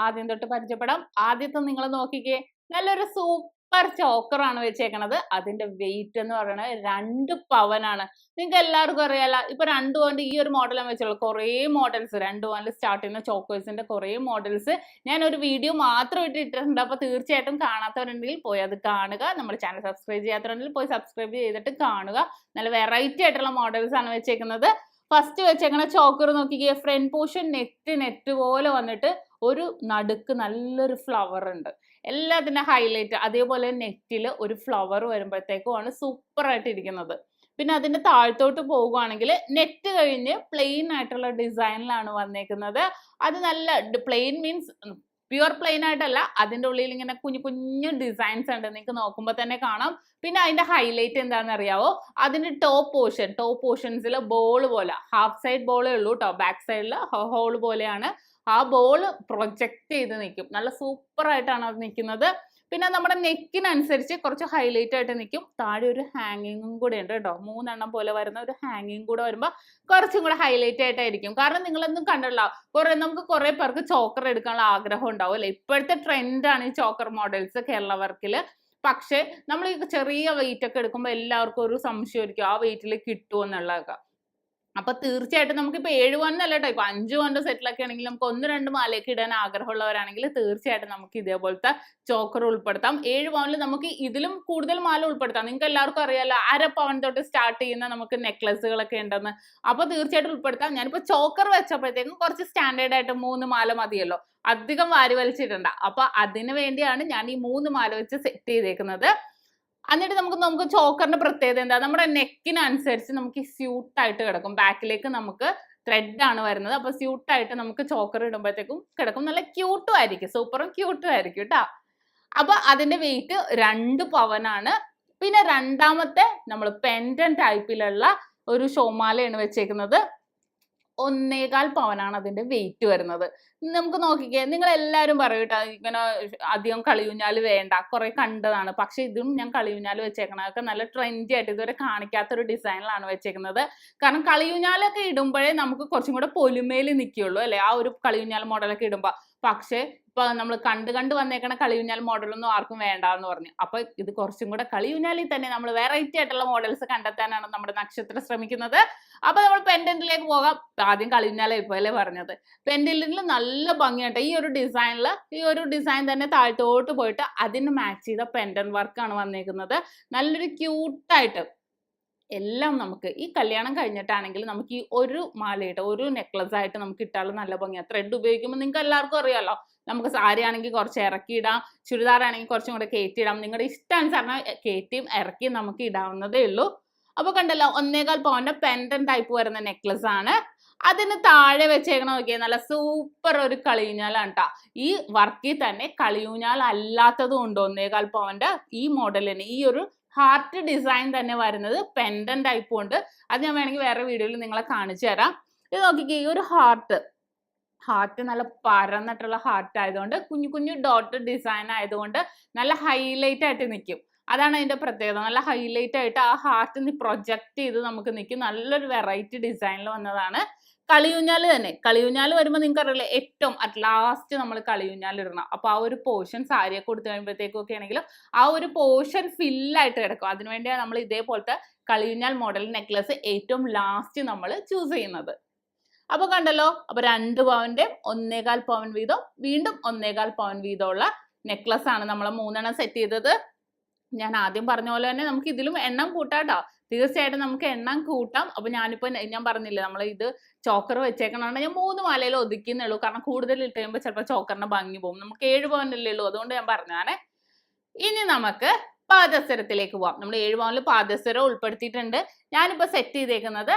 ആദ്യം തൊട്ട് പരിചയപ്പെടാം. ആദ്യത്തെ നിങ്ങൾ നോക്കിക്കേ, നല്ലൊരു സൂപ്പർ ചോക്കറാണ് വെച്ചേക്കണത്. അതിന്റെ വെയിറ്റ് എന്ന് പറയുന്നത് 2 പവനാണ്. നിങ്ങൾക്ക് എല്ലാവർക്കും അറിയാലോ, ഇപ്പൊ 2 പവന്റെ ഈ ഒരു മോഡൽ വെച്ചുള്ള കുറേ മോഡൽസ് 2 പവനിൽ സ്റ്റാർട്ട് ചെയ്യുന്ന ചോക്കേഴ്സിന്റെ കുറേ മോഡൽസ് ഞാൻ ഒരു വീഡിയോ മാത്രം ഇട്ടിട്ടുണ്ട്. അപ്പൊ തീർച്ചയായിട്ടും കാണാത്തവരുണ്ടെങ്കിൽ പോയി അത് കാണുക. നമ്മുടെ ചാനൽ സബ്സ്ക്രൈബ് ചെയ്യാത്തവരുണ്ടെങ്കിൽ പോയി സബ്സ്ക്രൈബ് ചെയ്തിട്ട് കാണുക. നല്ല വെറൈറ്റി ആയിട്ടുള്ള മോഡൽസ് ആണ് വെച്ചേക്കുന്നത്. ഫസ്റ്റ് വെച്ചേക്കണ ചോക്കർ നോക്കിക്കേ, ഫ്രണ്ട് പോർഷൻ നെറ്റ് പോലെ വന്നിട്ട് ഒരു നടുക്ക് നല്ലൊരു ഫ്ലവർ ഉണ്ട്. എല്ലാത്തിന്റെ ഹൈലൈറ്റ് അതേപോലെ നെറ്റിൽ ഒരു ഫ്ലവർ വരുമ്പോഴത്തേക്കുമാണ് സൂപ്പർ ആയിട്ട് ഇരിക്കുന്നത്. പിന്നെ അതിന്റെ താഴത്തോട്ട് പോകുകയാണെങ്കിൽ നെറ്റ് കഴിഞ്ഞ് പ്ലെയിൻ ആയിട്ടുള്ള ഡിസൈനിലാണ് വന്നേക്കുന്നത്. അത് നല്ല പ്ലെയിൻ മീൻസ് പ്യുവർ പ്ലെയിൻ ആയിട്ടല്ല, അതിന്റെ ഉള്ളിൽ ഇങ്ങനെ കുഞ്ഞു കുഞ്ഞു ഡിസൈൻസ് ഉണ്ട്, നിങ്ങൾക്ക് നോക്കുമ്പോൾ തന്നെ കാണാം. പിന്നെ അതിന്റെ ഹൈലൈറ്റ് എന്താണെന്ന് അറിയാവോ, അതിന്റെ ടോപ്പ് പോർഷൻസിൽ ബോൾ പോലെ ഹാഫ് സൈഡ് ബോളേ ഉള്ളൂ കേട്ടോ, ബാക്ക് സൈഡിൽ ഹോൾ പോലെയാണ്. ആ ബോൾ പ്രൊജക്ട് ചെയ്ത് നിൽക്കും. നല്ല സൂപ്പർ ആയിട്ടാണ് അത് നിൽക്കുന്നത്. പിന്നെ നമ്മുടെ നെക്കിനനുസരിച്ച് കുറച്ച് ഹൈലൈറ്റ് ആയിട്ട് നിൽക്കും. താഴെ ഒരു ഹാങ്ങിങ്ങും കൂടെ ഉണ്ട് കേട്ടോ, 3 എണ്ണം പോലെ വരുന്ന ഒരു ഹാങ്ങിങ് കൂടെ വരുമ്പോൾ കുറച്ചും കൂടെ ഹൈലൈറ്റ് ആയിട്ടായിരിക്കും. കാരണം നിങ്ങളൊന്നും കണ്ടല്ലോ, നമുക്ക് കുറെ പേർക്ക് ചോക്കർ എടുക്കാനുള്ള ആഗ്രഹം ഉണ്ടാവും അല്ലെ. ഇപ്പോഴത്തെ ട്രെൻഡാണ് ഈ ചോക്കർ മോഡൽസ് കേരള വർക്കില്. പക്ഷെ നമ്മൾ ഈ ചെറിയ വെയിറ്റ് ഒക്കെ എടുക്കുമ്പോൾ എല്ലാവർക്കും ഒരു സംശയമായിരിക്കും, ആ വെയിറ്റിൽ കിട്ടുമോ എന്നുള്ളതൊക്കെ. അപ്പൊ തീർച്ചയായിട്ടും നമുക്കിപ്പോ 7 പവനല്ല കേട്ടോ, ഇപ്പൊ 5 പവന്റെ സെറ്റിലൊക്കെ ആണെങ്കിൽ നമുക്ക് 1-2 മാലയൊക്കെ ഇടാൻ ആഗ്രഹമുള്ളവരാണെങ്കിൽ തീർച്ചയായിട്ടും നമുക്ക് ഇതേപോലത്തെ ചോക്കർ ഉൾപ്പെടുത്താം. 7 പവനിൽ നമുക്ക് ഇതിലും കൂടുതൽ മാല ഉൾപ്പെടുത്താം. നിങ്ങൾക്ക് എല്ലാവർക്കും അറിയാലോ, 1/2 പവൻ തൊട്ട് സ്റ്റാർട്ട് ചെയ്യുന്ന നമുക്ക് നെക്ലസുകളൊക്കെ ഉണ്ടെന്ന്. അപ്പൊ തീർച്ചയായിട്ടും ഉൾപ്പെടുത്താം. ഞാനിപ്പോ ചോക്കർ വെച്ചപ്പോഴത്തേക്കും കുറച്ച് സ്റ്റാൻഡേർഡ് ആയിട്ട് 3 മാല മതിയല്ലോ, അധികം വാരി വലിച്ചിട്ടുണ്ട്. അപ്പൊ അതിന് വേണ്ടിയാണ് ഞാൻ ഈ 3 മാല വെച്ച് സെറ്റ് ചെയ്തേക്കുന്നത്. എന്നിട്ട് നമുക്ക് ചോക്കറിന്റെ പ്രത്യേകത എന്താ, നമ്മുടെ നെക്കിനനുസരിച്ച് നമുക്ക് സ്യൂട്ടായിട്ട് കിടക്കും. ബാക്കിലേക്ക് നമുക്ക് ത്രെഡ് ആണ് വരുന്നത്. അപ്പൊ സ്യൂട്ടായിട്ട് നമുക്ക് ചോക്കർ ഇടുമ്പോഴത്തേക്കും കിടക്കും. നല്ല ക്യൂട്ടും ആയിരിക്കും, സൂപ്പറും ക്യൂട്ടും ആയിരിക്കും കേട്ടോ. അപ്പൊ അതിന്റെ വെയിറ്റ് 2 പവനാണ്. പിന്നെ രണ്ടാമത്തെ നമ്മൾ പെൻഡൻ ടൈപ്പിലുള്ള ഒരു ഷോമാലയാണ് വെച്ചേക്കുന്നത്. 1.25 പവനാണ് അതിന്റെ വെയിറ്റ് വരുന്നത്. നമുക്ക് നോക്കിക്കേ, നിങ്ങൾ എല്ലാവരും പറയും കേട്ടോ, ഇങ്ങനെ അധികം കളിയൂഞ്ഞാല് വേണ്ട, കുറെ കണ്ടതാണ്. പക്ഷെ ഇതും ഞാൻ കളിയൂഞ്ഞാല് വെച്ചേക്കണതൊക്കെ നല്ല ട്രെൻഡി ആയിട്ട് ഇതുവരെ കാണിക്കാത്തൊരു ഡിസൈനിലാണ് വെച്ചേക്കുന്നത്. കാരണം കളിയൂഞ്ഞാലൊക്കെ ഇടുമ്പോഴേ നമുക്ക് കുറച്ചും കൂടെ പൊലിമേല് നിൽക്കുള്ളൂ അല്ലെ, ആ ഒരു കളിയൂഞ്ഞാൽ മോഡലൊക്കെ ഇടുമ്പോ. പക്ഷെ ഇപ്പൊ നമ്മൾ കണ്ട് വന്നേക്കണ കളിയൂഞ്ഞാൽ മോഡലൊന്നും ആർക്കും വേണ്ടാന്ന് പറഞ്ഞു. അപ്പൊ ഇത് കുറച്ചും കൂടെ കളിയൂഞ്ഞാലിൽ തന്നെ നമ്മൾ വെറൈറ്റി ആയിട്ടുള്ള മോഡൽസ് കണ്ടെത്താനാണ് നമ്മുടെ നക്ഷത്രം ശ്രമിക്കുന്നത്. അപ്പൊ നമ്മൾ പെൻഡന്റിലേക്ക് പോകാം. ആദ്യം കളിയൂഞ്ഞാല ഇപ്പോഴല്ലേ പറഞ്ഞത്. പെൻഡന്റിൽ നല്ല ഭംഗിയായിട്ട് ഈ ഒരു ഡിസൈൻ തന്നെ താഴത്തോട്ട് പോയിട്ട് അതിന് മാച്ച് ചെയ്ത പെൻഡന്റ് വർക്കാണ് വന്നേക്കുന്നത്. നല്ലൊരു ക്യൂട്ടായിട്ട് എല്ലാം നമുക്ക് ഈ കല്യാണം കഴിഞ്ഞിട്ടാണെങ്കിൽ നമുക്ക് ഈ ഒരു മാലയിട്ട് ഒരു നെക്ലസ് ആയിട്ട് നമുക്ക് ഇട്ടാലും നല്ല ഭംഗിയാണ്. ത്രെഡ് ഉപയോഗിക്കുമ്പോൾ നിങ്ങൾക്ക് എല്ലാവർക്കും അറിയാലോ, നമുക്ക് സാരി ആണെങ്കിൽ കുറച്ച് ഇറക്കിയിടാം, ചുരിദാർ ആണെങ്കിൽ കുറച്ചും കൂടെ കയറ്റിയിടാം. നിങ്ങളുടെ ഇഷ്ടാനുസരണം കയറ്റിയും ഇറക്കിയും നമുക്ക് ഇടാവുന്നതേ ഉള്ളൂ. അപ്പൊ കണ്ടല്ലോ, 1.25 പവന്റെ പെൻഡൻ ടൈപ്പ് വരുന്ന നെക്ലസ് ആണ്. അതിന് താഴെ വെച്ചേക്കണ നോക്കിയാൽ നല്ല സൂപ്പർ ഒരു കളിയൂഞ്ഞാലാണ് കേട്ടോ. ഈ വർക്കിൽ തന്നെ കളിയൂഞ്ഞാൽ അല്ലാത്തതും ഉണ്ട് 1.25 പവന്റെ ഈ മോഡലിന്. ഈ ഒരു ഹാർട്ട് ഡിസൈൻ തന്നെ വരുന്നത് പെൻഡൻ ടൈപ്പും ഉണ്ട്. അത് ഞാൻ വേണമെങ്കിൽ വേറെ വീഡിയോയിൽ നിങ്ങളെ കാണിച്ചു തരാം. ഇത് നോക്കിക്കേ, ഈ ഒരു ഹാർട്ട് നല്ല പരന്നിട്ടുള്ള ഹാർട്ട് ആയതുകൊണ്ട് കുഞ്ഞു കുഞ്ഞു ഡോട്ട് ഡിസൈൻ ആയതുകൊണ്ട് നല്ല ഹൈലൈറ്റ് ആയിട്ട് നിൽക്കും. അതാണ് അതിന്റെ പ്രത്യേകത. നല്ല ഹൈലൈറ്റ് ആയിട്ട് ആ ഹാർട്ടിന് പ്രൊജക്ട് ചെയ്ത് നമുക്ക് നിൽക്കും. നല്ലൊരു വെറൈറ്റി ഡിസൈനിൽ വന്നതാണ്. കളിയൂഞ്ഞാല് തന്നെ, കളിയൂഞ്ഞാല് വരുമ്പോൾ നിങ്ങൾക്ക് അറിയില്ല, ഏറ്റവും അറ്റ് ലാസ്റ്റ് നമ്മൾ കളിയൂഞ്ഞാൽ ഇടണം. അപ്പൊ ആ ഒരു പോർഷൻ സാരിയൊക്കെ കൊടുത്തു കഴിയുമ്പോഴത്തേക്കും ഒക്കെ ആണെങ്കിലും ആ ഒരു പോർഷൻ ഫില്ലായിട്ട് കിടക്കും. അതിനുവേണ്ടിയാണ് നമ്മൾ ഇതേപോലത്തെ കളിയൂഞ്ഞാൽ മോഡൽ നെക്ലസ് ഏറ്റവും ലാസ്റ്റ് നമ്മൾ ചൂസ് ചെയ്യുന്നത്. അപ്പൊ കണ്ടല്ലോ, അപ്പൊ 2 പവന്റെ 1.25 പവൻ വീതം, വീണ്ടും 1.25 പവൻ വീതമുള്ള നെക്ലസ് ആണ് നമ്മൾ 3 എണ്ണം സെറ്റ് ചെയ്തത്. ഞാൻ ആദ്യം പറഞ്ഞ പോലെ തന്നെ നമുക്ക് ഇതിലും എണ്ണം കൂട്ടാട്ടോ, തീർച്ചയായിട്ടും നമുക്ക് എണ്ണം കൂട്ടാം. അപ്പൊ ഞാൻ പറഞ്ഞില്ലേ, നമ്മൾ ഇത് ചോക്കർ വെച്ചേക്കണോണ്ട് ഞാൻ 3 മാലയിൽ ഒതുക്കുന്നുള്ളൂ. കാരണം കൂടുതൽ ഇട്ട് കഴിയുമ്പോൾ ചിലപ്പോൾ ചോക്കറിന്റെ ഭംഗി പോകും. നമുക്ക് 7 പവനല്ലേ ഉള്ളൂ, അതുകൊണ്ട് ഞാൻ പറഞ്ഞാണേ. ഇനി നമുക്ക് പാദസരത്തിലേക്ക് പോവാം. നമ്മൾ 7 പവനിൽ പാദസരം ഉൾപ്പെടുത്തിയിട്ടുണ്ട്. ഞാനിപ്പോ സെറ്റ് ചെയ്തേക്കുന്നത്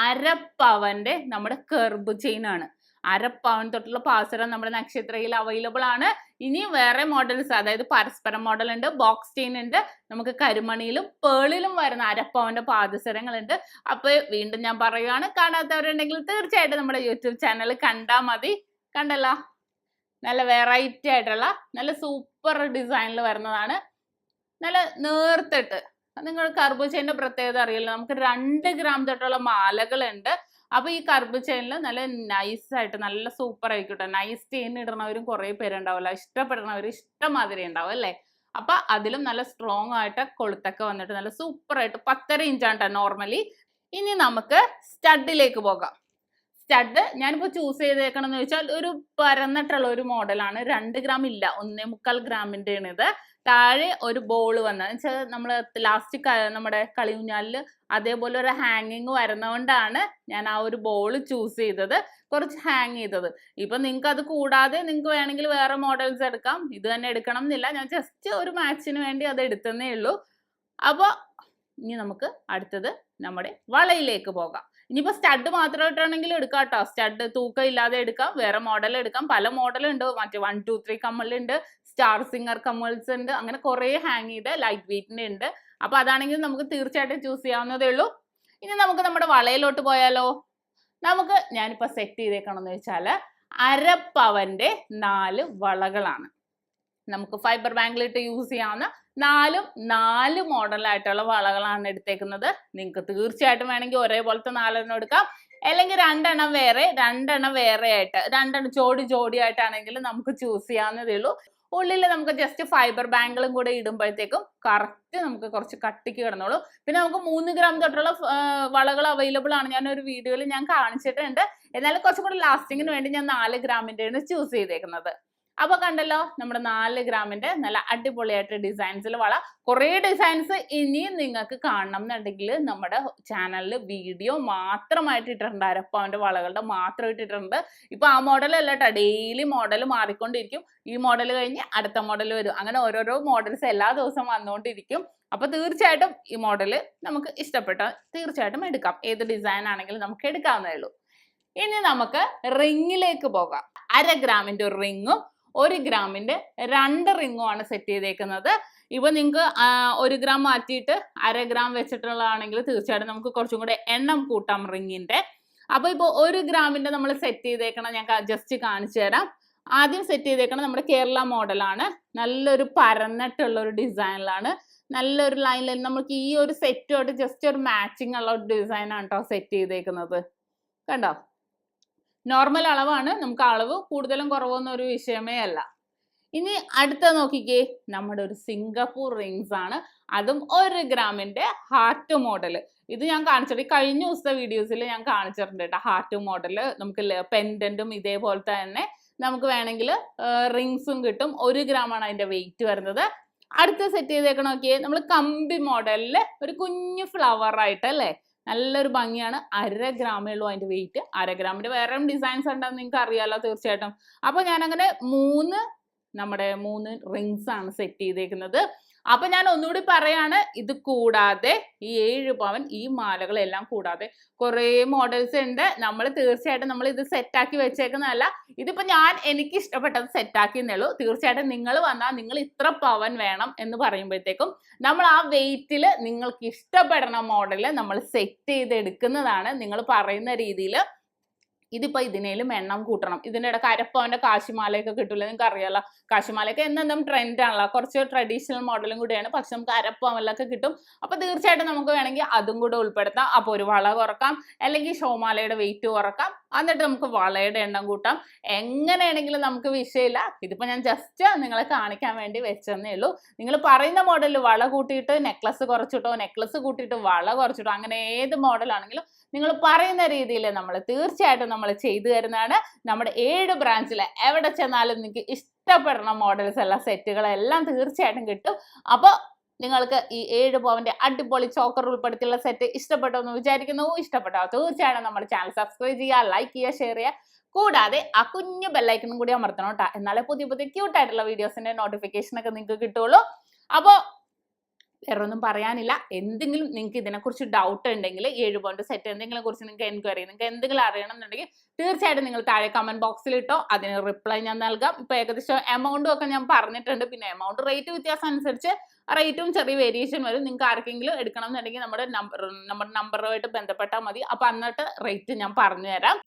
1/2 പവന്റെ നമ്മുടെ കർബ് ചെയിൻ ആണ്. 1/2 പവൻ തൊട്ടുള്ള പാദസരം നമ്മുടെ നക്ഷത്രയിൽ അവൈലബിൾ ആണ്. ഇനി വേറെ മോഡൽസ്, അതായത് പരസ്പരം മോഡൽ ഉണ്ട്, ബോക്സ് ചെയിൻ ഉണ്ട്, നമുക്ക് കരിമണിയിലും പേളിലും വരുന്ന 1/2 പവന്റെ പാദസരങ്ങളുണ്ട്. അപ്പൊ വീണ്ടും ഞാൻ പറയുകയാണ്, കാണാത്തവരുണ്ടെങ്കിൽ തീർച്ചയായിട്ടും നമ്മുടെ യൂട്യൂബ് ചാനൽ കണ്ടാൽ മതി. കണ്ടല്ലോ, നല്ല വെറൈറ്റി ആയിട്ടുള്ള നല്ല സൂപ്പർ ഡിസൈനിൽ വരുന്നതാണ്. നല്ല നേർത്തിട്ട്, നിങ്ങൾ കർബ് ചെയിന്റെ പ്രത്യേകത അറിയില്ല, നമുക്ക് 2 ഗ്രാം തൊട്ടുള്ള മാലകളുണ്ട്. അപ്പൊ ഈ കർബ് ചെയിനിൽ നല്ല നൈസായിട്ട് നല്ല സൂപ്പർ ആയിക്കോട്ടെ. നൈസ് ചെയിൻ ഇടുന്നവരും കുറെ പേരുണ്ടാവില്ല, ഇഷ്ടപ്പെടുന്നവർ ഇഷ്ടമാതിരി ഉണ്ടാവും അല്ലേ. അപ്പൊ അതിലും നല്ല സ്ട്രോങ് ആയിട്ട് കൊളുത്തൊക്കെ വന്നിട്ട് നല്ല സൂപ്പർ ആയിട്ട് 10.5 ഇഞ്ചാണ് നോർമലി. ഇനി നമുക്ക് സ്റ്റഡിലേക്ക് പോകാം. സ്റ്റഡ് ഞാനിപ്പോൾ ചൂസ് ചെയ്തേക്കണം എന്ന് വെച്ചാൽ ഒരു പരന്നിട്ടുള്ള ഒരു മോഡലാണ്. 2 ഗ്രാം ഇല്ല, 1.25 ഗ്രാമിൻ്റെ ആണ് ഇത്. താഴെ ഒരു ബോൾ വന്നത് വെച്ചാൽ നമ്മൾ ലാസ്റ്റ് നമ്മുടെ കളിയൂഞ്ഞാലിൽ അതേപോലെ ഒരു ഹാങ്ങിങ് വരുന്നതുകൊണ്ടാണ് ഞാൻ ആ ഒരു ബോൾ ചൂസ് ചെയ്തത്, കുറച്ച് ഹാങ് ചെയ്തത്. ഇപ്പൊ നിങ്ങൾക്ക് അത് കൂടാതെ നിങ്ങൾക്ക് വേണമെങ്കിൽ വേറെ മോഡൽസ് എടുക്കാം, ഇത് തന്നെ എടുക്കണം എന്നില്ല. ഞാൻ ജസ്റ്റ് ഒരു മാച്ചിന് വേണ്ടി അത് എടുത്തന്നേ ഉള്ളൂ. അപ്പോൾ ഇനി നമുക്ക് അടുത്തത് നമ്മുടെ വളയിലേക്ക് പോകാം. ഇനിയിപ്പോൾ സ്റ്റഡ് മാത്രമായിട്ടാണെങ്കിൽ എടുക്കാം കേട്ടോ. സ്റ്റഡ് തൂക്കം ഇല്ലാതെ എടുക്കാം, വേറെ മോഡൽ എടുക്കാം. പല മോഡലുണ്ട്, മറ്റേ 1, 2, 3 കമ്മലുണ്ട്, സ്റ്റാർ സിംഗർ കമ്മൽസ് ഉണ്ട്, അങ്ങനെ കുറേ ഹാങ് ചെയ്ത് ലൈറ്റ് വെയിറ്റിൻ്റെ ഉണ്ട്. അപ്പോൾ അതാണെങ്കിൽ നമുക്ക് തീർച്ചയായിട്ടും ചൂസ് ചെയ്യാവുന്നതേ ഉള്ളൂ. ഇനി നമുക്ക് നമ്മുടെ വളയിലോട്ട് പോയാലോ. നമുക്ക് ഞാനിപ്പോൾ സെറ്റ് ചെയ്തേക്കണമെന്ന് വെച്ചാൽ 1/2 പവൻ്റെ 4 വളകളാണ്. നമുക്ക് ഫൈബർ ബാങ്കിലിട്ട് യൂസ് ചെയ്യാവുന്ന 4 മോഡലായിട്ടുള്ള വളകളാണ് എടുത്തേക്കുന്നത്. നിങ്ങൾക്ക് തീർച്ചയായിട്ടും വേണമെങ്കിൽ ഒരേപോലത്തെ 4 എണ്ണം എടുക്കാം, അല്ലെങ്കിൽ 2 എണ്ണം വേറെ 2 എണ്ണം വേറെ ആയിട്ട് 2 എണ്ണം ജോഡി ആയിട്ടാണെങ്കിൽ നമുക്ക് ചൂസ് ചെയ്യാവുന്നതേ ഉള്ളൂ. ഉള്ളിൽ നമുക്ക് ജസ്റ്റ് ഫൈബർ ബാങ്കുകളും കൂടെ ഇടുമ്പോഴത്തേക്കും കറക്റ്റ് നമുക്ക് കുറച്ച് കട്ടിക്ക് കിടന്നോളൂ. പിന്നെ നമുക്ക് 3 ഗ്രാം തൊട്ടുള്ള വളകൾ അവൈലബിൾ ആണ്. ഞാനൊരു വീഡിയോയിൽ ഞാൻ കാണിച്ചിട്ടുണ്ട്. എന്നാലും കുറച്ചും കൂടി ലാസ്റ്റിങ്ങിന് വേണ്ടി ഞാൻ 4 ഗ്രാമിൻ്റെയാണ് ചൂസ് ചെയ്തേക്കുന്നത്. അപ്പൊ കണ്ടല്ലോ, നമ്മുടെ 4 ഗ്രാമിന്റെ നല്ല അടിപൊളിയായിട്ട് ഡിസൈൻസിൽ വള. കുറേ ഡിസൈൻസ് ഇനിയും നിങ്ങൾക്ക് കാണണം എന്നുണ്ടെങ്കിൽ നമ്മുടെ ചാനലിൽ വീഡിയോ മാത്രമായിട്ട് ഇട്ടിട്ടുണ്ട്. 1/2 പവന്റെ വളകളുടെ മാത്രം ഇട്ടിട്ടുണ്ട്. ഇപ്പൊ ആ മോഡലല്ല കേട്ടോ, ഡെയിലി മോഡൽ മാറിക്കൊണ്ടിരിക്കും. ഈ മോഡൽ കഴിഞ്ഞ് അടുത്ത മോഡൽ വരും, അങ്ങനെ ഓരോരോ മോഡൽസ് എല്ലാ ദിവസവും വന്നുകൊണ്ടിരിക്കും. അപ്പൊ തീർച്ചയായിട്ടും ഈ മോഡല് നമുക്ക് ഇഷ്ടപ്പെട്ട തീർച്ചയായിട്ടും എടുക്കാം. ഏത് ഡിസൈൻ ആണെങ്കിലും നമുക്ക് എടുക്കാവുന്നതേ ഉള്ളൂ. ഇനി നമുക്ക് റിങ്ങിലേക്ക് പോകാം. 1/2 ഗ്രാമിന്റെ ഒരു റിങ്ങും 1 ഗ്രാമിന്റെ 2 റിങ്ങും ആണ് സെറ്റ് ചെയ്തേക്കുന്നത്. ഇപ്പൊ നിങ്ങൾക്ക് 1 ഗ്രാം മാറ്റിയിട്ട് 1/2 ഗ്രാം വെച്ചിട്ടുള്ളതാണെങ്കിൽ തീർച്ചയായിട്ടും നമുക്ക് കുറച്ചും കൂടെ എണ്ണം കൂട്ടാം റിങ്ങിന്റെ. അപ്പൊ ഇപ്പോൾ 1 ഗ്രാമിന്റെ നമ്മൾ സെറ്റ് ചെയ്തേക്കണം, ഞാൻ ജസ്റ്റ് കാണിച്ചു തരാം. ആദ്യം സെറ്റ് ചെയ്തേക്കണം നമ്മുടെ കേരള മോഡലാണ്. നല്ലൊരു പരന്നിട്ടുള്ള ഒരു ഡിസൈനിലാണ്, നല്ലൊരു ലൈനിൽ നമുക്ക് ഈ ഒരു സെറ്റോട്ട് ജസ്റ്റ് ഒരു മാച്ചിങ് ഉള്ള ഒരു ഡിസൈനാണ് കേട്ടോ സെറ്റ് ചെയ്തേക്കുന്നത്. കണ്ടോ, നോർമൽ അളവാണ്, നമുക്ക് അളവ് കൂടുതലും കുറവൊന്നും ഒരു വിഷയമേ അല്ല. ഇനി അടുത്ത നോക്കിക്കേ, നമ്മുടെ ഒരു സിംഗപ്പൂർ റിങ്സ് ആണ്. അതും 1 ഗ്രാമിന്റെ ഹാർട്ട് മോഡൽ. ഇത് ഞാൻ കാണിച്ചിട്ട് കഴിഞ്ഞ ദിവസത്തെ വീഡിയോസിൽ ഞാൻ കാണിച്ചിട്ടുണ്ട് കേട്ടോ. ഹാർട്ട് മോഡൽ നമുക്ക് പെൻഡന്റും ഇതേപോലത്തെ തന്നെ നമുക്ക് വേണമെങ്കിൽ റിങ്സും കിട്ടും. 1 ഗ്രാമാണ് അതിന്റെ വെയിറ്റ് വരുന്നത്. അടുത്ത സെറ്റ് ചെയ്തേക്കണ നോക്കിയേ, നമ്മൾ കമ്പി മോഡലില് ഒരു കുഞ്ഞു ഫ്ലവർ ആയിട്ട് അല്ലേ, നല്ലൊരു ഭംഗിയാണ്. 1/2 ഗ്രാമേ ഉള്ളൂ അതിന്റെ വെയിറ്റ്. 1/2 ഗ്രാമിന്റെ വേറെ ഡിസൈൻസ് ഉണ്ടെന്ന് നിങ്ങൾക്ക് അറിയാലോ തീർച്ചയായിട്ടും. അപ്പൊ ഞാൻ അങ്ങനെ 3 റിങ്സ് ആണ് സെറ്റ് ചെയ്തേക്കുന്നത്. അപ്പൊ ഞാൻ ഒന്നുകൂടി പറയാണ്, ഇത് കൂടാതെ ഈ 7 പവൻ ഈ മാലകളെല്ലാം കൂടാതെ കുറേ മോഡൽസ് ഉണ്ട്. നമ്മൾ തീർച്ചയായിട്ടും നമ്മൾ ഇത് സെറ്റാക്കി വെച്ചേക്കുന്നതല്ല, ഇതിപ്പോ എനിക്ക് ഇഷ്ടപ്പെട്ടത് സെറ്റാക്കിയെന്നേ ഉള്ളൂ. തീർച്ചയായിട്ടും നിങ്ങൾ വന്നാൽ നിങ്ങൾ ഇത്ര പവൻ വേണം എന്ന് പറയുമ്പോഴത്തേക്കും നമ്മൾ ആ വെയിറ്റിൽ നിങ്ങൾക്ക് ഇഷ്ടപ്പെടുന്ന മോഡല് നമ്മൾ സെറ്റ് ചെയ്ത് എടുക്കുന്നതാണ്. നിങ്ങൾ പറയുന്ന രീതിയിൽ ഇതിപ്പോ ഇതിനേലും എണ്ണം കൂട്ടണം. ഇതിൻ്റെ ഇടയ്ക്ക് 1/2 പവന്റെ കാശിമാലയൊക്കെ കിട്ടില്ല, നിങ്ങൾക്ക് അറിയാലോ. കാശിമാലയൊക്കെ എന്നും ട്രെൻഡ് ആണല്ലോ, കുറച്ച് ട്രഡീഷണൽ മോഡലും കൂടിയാണ്, പക്ഷെ നമുക്ക് 1/2 പവനിലൊക്കെ കിട്ടും. അപ്പൊ തീർച്ചയായിട്ടും നമുക്ക് വേണമെങ്കിൽ അതും കൂടെ ഉൾപ്പെടുത്താം. അപ്പൊ ഒരു വള കുറക്കാം, അല്ലെങ്കിൽ ഷോമാലയുടെ വെയിറ്റ് കുറക്കാം, എന്നിട്ട് നമുക്ക് വളയുടെ എണ്ണം കൂട്ടാം. എങ്ങനെയാണെങ്കിലും നമുക്ക് വിഷയമില്ല. ഇതിപ്പോ ഞാൻ ജസ്റ്റ് നിങ്ങളെ കാണിക്കാൻ വേണ്ടി വെച്ചെന്നേ ഉള്ളൂ. നിങ്ങൾ പറയുന്ന മോഡലിൽ വള കൂട്ടിയിട്ട് നെക്ലസ് കുറച്ചിട്ടോ, നെക്ലസ് കൂട്ടിയിട്ട് വള കുറച്ചിട്ടോ, അങ്ങനെ ഏത് മോഡലാണെങ്കിലും നിങ്ങൾ പറയുന്ന രീതിയിൽ നമ്മൾ തീർച്ചയായിട്ടും നമ്മൾ ചെയ്തു തരുന്നതാണ്. നമ്മുടെ 7 ബ്രാഞ്ചിൽ എവിടെ ചെന്നാലും നിങ്ങൾക്ക് ഇഷ്ടപ്പെടുന്ന മോഡൽസ് എല്ലാം സെറ്റുകളെല്ലാം തീർച്ചയായിട്ടും കിട്ടും. അപ്പോൾ നിങ്ങൾക്ക് ഈ 7 പവന്റെ അടിപൊളി ചോക്കർ ഉൾപ്പെടുത്തിയുള്ള സെറ്റ് ഇഷ്ടപ്പെട്ടോ എന്ന് വിചാരിക്കുന്നു. ഇഷ്ടപ്പെട്ടോ തീർച്ചയായിട്ടും നമ്മുടെ ചാനൽ സബ്സ്ക്രൈബ് ചെയ്യുക, ലൈക്ക് ചെയ്യുക, ഷെയർ ചെയ്യുക. കൂടാതെ ആ കുഞ്ഞു ബെല്ലൈക്കണും കൂടി അമർത്തണം കേട്ടോ, എന്നാലേ പുതിയ ക്യൂട്ടായിട്ടുള്ള വീഡിയോസിന്റെ നോട്ടിഫിക്കേഷൻ ഒക്കെ നിങ്ങൾക്ക് കിട്ടുള്ളൂ. അപ്പോൾ വേറെ ഒന്നും പറയാനില്ല. എന്തെങ്കിലും നിങ്ങൾക്ക് ഇതിനെക്കുറിച്ച് ഡൗട്ട് ഉണ്ടെങ്കിൽ 7 പവന്റെ സെറ്റ് എന്തെങ്കിലും കുറിച്ച് നിങ്ങൾക്ക് എൻക്വയറി, നിങ്ങൾക്ക് എന്തെങ്കിലും അറിയണം എന്നുണ്ടെങ്കിൽ തീർച്ചയായിട്ടും നിങ്ങൾ താഴെ കമന്റ് ബോക്സിൽ ഇട്ടോ, അതിന് റിപ്ലൈ ഞാൻ നൽകാം. ഇപ്പൊ ഏകദേശം എമൗണ്ടും ഒക്കെ ഞാൻ പറഞ്ഞിട്ടുണ്ട്. പിന്നെ എമൗണ്ട് റേറ്റ് വ്യത്യാസം അനുസരിച്ച് റേറ്റും ചെറിയ വേരിയേഷൻ വരും. നിങ്ങൾക്ക് ആർക്കെങ്കിലും എടുക്കണം എന്നുണ്ടെങ്കിൽ നമ്മുടെ നമ്പറുമായിട്ട് ബന്ധപ്പെട്ടാൽ മതി. അപ്പൊ എന്നിട്ട് റേറ്റ് ഞാൻ പറഞ്ഞു തരാം.